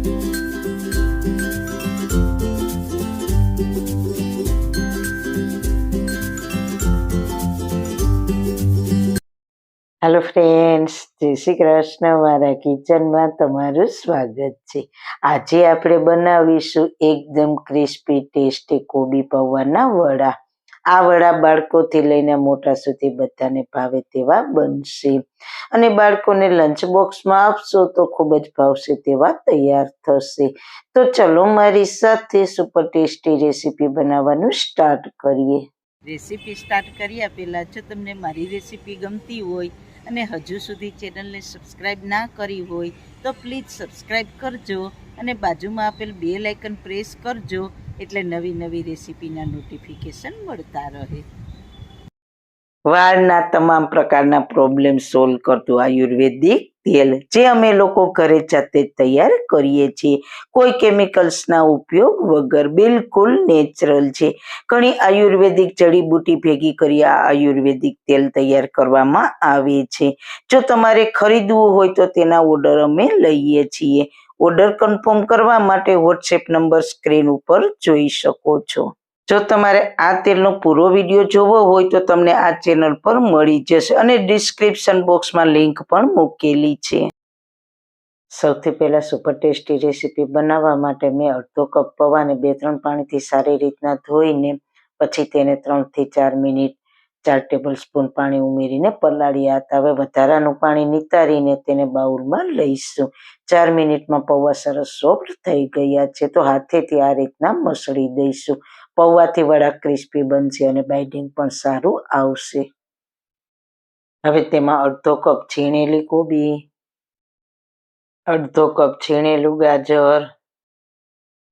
Hello friends, જય શ્રી કૃષ્ણ. મારા કિચનમાં તમારું સ્વાગત છે. આજે આપણે બનાવીશું એકદમ ક્રિસ્પી ટેસ્ટી કોબી પૌવાના વડા. આ વડા બાળકોથી લઈને મોટા સુધી બધાને ભાવે તેવા બનશે અને બાળકોને લંચ બોક્સમાં આપશો તો ખૂબ જ ભાવશે તેવા તૈયાર થશે. તો ચલો મારી સાથે સુપર ટેસ્ટી રેસીપી બનાવવાનું સ્ટાર્ટ કરીએ. રેસીપી સ્ટાર્ટ કર્યા પહેલાં જો તમને મારી રેસીપી ગમતી હોય અને હજુ સુધી ચેનલને સબસ્ક્રાઈબ ના કરી હોય તો પ્લીઝ સબસ્ક્રાઈબ કરજો અને બાજુમાં આપેલ બેલ આઇકન પ્રેસ કરજો એટલે નવી નવી રેસીપીના નોટિફિકેશન મળતા રહે. વાળના તમામ પ્રકારના પ્રોબ્લેમ સોલ્વ કરતું આયુર્વેદિક તેલ જે અમે લોકો ઘરે જાતે તૈયાર કરીએ છીએ, કોઈ કેમિકલ્સના ઉપયોગ વગર, બિલકુલ નેચરલ છે. ઘણી આયુર્વેદિક જડીબુટી ભેગી કરી આ આયુર્વેદિક તેલ તૈયાર કરવામાં આવે છે. જો તમારે ખરીદવું હોય તો તેના ઓર્ડર અમે લઈએ છીએ. ઓર્ડર કન્ફર્મ કરવા માટે વોટ્સએપ નંબર સ્ક્રીન ઉપર જોઈ શકો છો. જો તમારે આ તેલનો પૂરો વિડીયો જોવો હોય તો તમને આ ચેનલ પર મળી જશે અને ડિસ્ક્રિપ્શન બોક્સમાં લિંક પણ મૂકેલી છે. સૌથી પહેલા સુપર ટેસ્ટી રેસીપી બનાવવા માટે મેં અડધો કપ પૌવાને 2-3 પાણીથી સારી રીતના ધોઈને પછી તેને 3 થી 4 મિનિટ 4 ટેબલ સ્પૂન પાણી ઉમેરીને પલાળ્યા હતા. હવે વધારાનું પાણી નિતારીને તેને બાઉલમાં લઈશું. 4 મિનિટમાં પૌવા સરસ સોફ્ટ થઈ ગયા છે તો હાથેથી આ રીતના મસળી દઈશું. પૌવાથી વડા ક્રિસ્પી બનશે અને બાઇડિંગ પણ સારું આવશે. હવે તેમાં અડધો કપ છીણેલી કોબી, અડધો કપ છીણેલું ગાજર,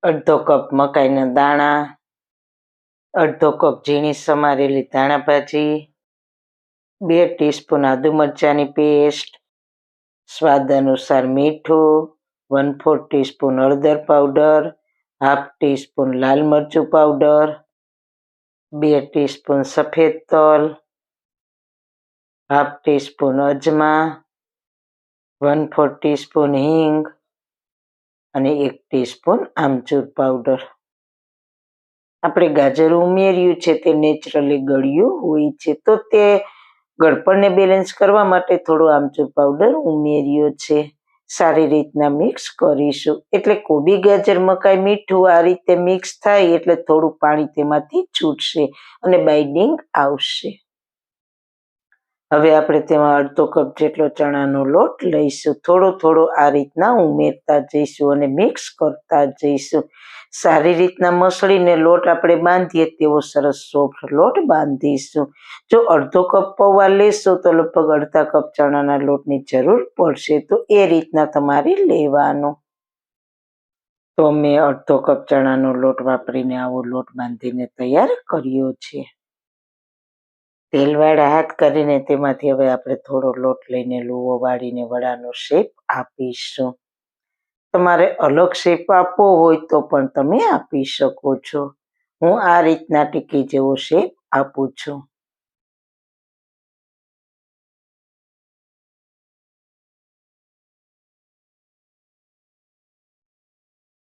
અડધો કપ મકાઈના દાણા, અડધો કપ ઝીણી સમારેલી ધાણા ભાજી, 2 ટીસ્પૂન આદુ મરચાંની પેસ્ટ, સ્વાદ અનુસાર મીઠું, 1/4 ટીસ્પૂન હળદર પાવડર, 1/2 ટીસ્પૂન લાલ મરચું પાવડર, 2 ટીસ્પૂન સફેદ તલ, 1/2 ટીસ્પૂન અજમા, 1/4 ટીસ્પૂન હિંગ અને 1 ટીસ્પૂન આમચૂર પાવડર. આપણે ગાજર ઉમેર્યું છે તે નેચરલી ગળ્યું હોય છે તો તે ગળપણને બેલેન્સ કરવા માટે થોડો આમચૂર પાવડર ઉમેર્યો છે. સારી રીતના મિક્સ કરીશું. એટલે કોબી ગાજર મકાઈ મીઠું આ રીતે મિક્સ થાય એટલે થોડું પાણી તેમાંથી છૂટશે અને બાઇડિંગ આવશે. હવે આપણે તેમાં અડધો કપ જેટલો ચણાનો લોટ લઈશું. થોડો થોડો આ રીતના ઉમેરતા જઈશું અને મિક્સ કરતા જઈશું. સારી રીતના મસળીને લોટ આપણે બાંધીએ તેવો સરસ સોફ્ટ લોટ બાંધીશું. જો અડધો કપ પૌવા લેશો તો લગભગ અડધા કપ ચણાના લોટની જરૂર પડશે તો એ રીતના તમારે લેવાનો. તો મેં અડધો કપ ચણાનો લોટ વાપરીને આવો લોટ બાંધીને તૈયાર કર્યો છે. તેલવાળા હાથ કરીને તેમાંથી હવે આપણે થોડો લોટ લઈને લુવો વાળીને વડાનો શેપ આપીશું. તમારે અલગ શેપ આપવો હોય તો પણ તમે આપી શકો છો. હું આ રીતના ટીકી જેવો શેપ આપું છું.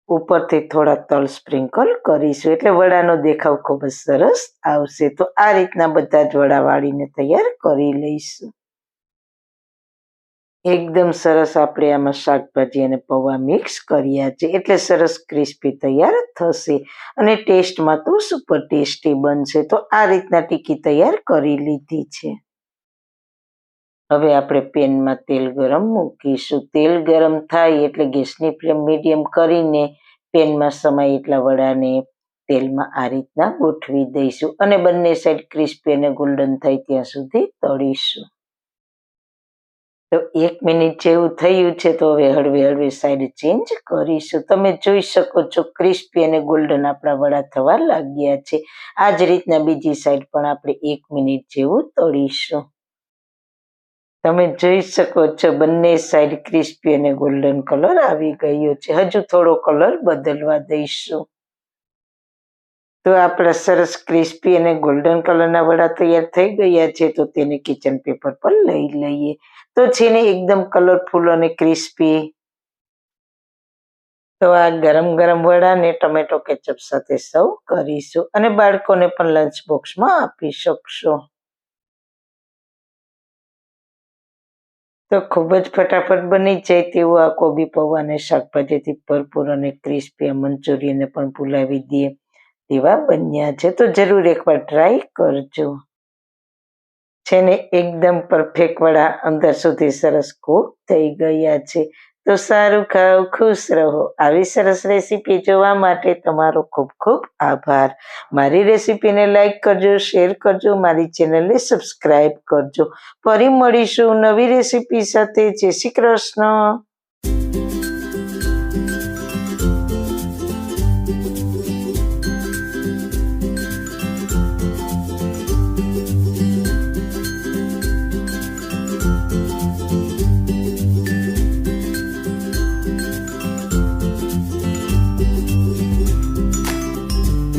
ઉપરથી થોડા તલ સ્પ્રિંકલ કરીશું એટલે વડાનો દેખાવ ખૂબ જ સરસ આવશે. તો આ રીતના બધા જ વડા વાળીને તૈયાર કરી લઈશું. એકદમ સરસ આપણે આમાં શાકભાજી અને પૌવા મિક્સ કર્યા છે એટલે સરસ ક્રિસ્પી તૈયાર થશે અને ટેસ્ટમાં તો સુપર ટેસ્ટી બનશે. તો આ રીતના ટીકી તૈયાર કરી લીધી છે. હવે આપણે પેનમાં તેલ ગરમ મૂકીશું. તેલ ગરમ થાય એટલે ગેસની ફ્લેમ મીડિયમ કરીને પેનમાં સમાય એટલા વડાને તેલમાં આ રીતના ગોઠવી દઈશું અને બંને સાઈડ ક્રિસ્પી અને ગોલ્ડન થાય ત્યાં સુધી તળીશું. તો 1 મિનિટ જેવું થયું છે તો હવે હળવે હળવે સાઈડ ચેન્જ કરીશું. તમે જોઈ શકો છો ક્રિસ્પી અને ગોલ્ડન આપણા વડા થવા લાગ્યા છે. આ જ રીતના બીજી સાઈડ પણ આપણે 1 મિનિટ જેવું તળીશું. તમે જોઈ શકો છો બંને સાઈડ ક્રિસ્પી અને ગોલ્ડન કલર આવી ગયો છે. હજુ થોડો કલર બદલવા દઈશું. તો આપણા સરસ ક્રિસ્પી અને ગોલ્ડન કલરના વડા તૈયાર થઈ ગયા છે તો તેને કિચન પેપર પર લઈ લઈએ. તો છે ને એકદમ કલરફુલ અને ક્રિસ્પી તો આ ગરમ ગરમ વડાને ટમેટો કેચઅપ સાથે સર્વ કરીશું અને બાળકોને પણ લંચ બોક્સમાં આપી શકશો. તો ખૂબ જ ફટાફટ બની જાય તેવું આ કોબી પૌવા અને શાકભાજીથી ભરપૂર અને ક્રિસ્પી મંચુરિયનને પણ ભૂલાવી દઈએ તેવા બન્યા છે. તો જરૂર એકવાર ટ્રાય કરજો. છે ને એકદમ પરફેક્ટ વડા અંદર સુધી સરસ કૂક થઈ ગયા છે. તો સારું ખાઓ, ખુશ રહો. આવી સરસ રેસીપી જોવા માટે તમારો ખૂબ ખૂબ આભાર. મારી રેસીપીને લાઈક કરજો, શેર કરજો, મારી ચેનલને સબસ્ક્રાઈબ કરજો. ફરી મળીશું નવી રેસીપી સાથે. જય શ્રી કૃષ્ણ.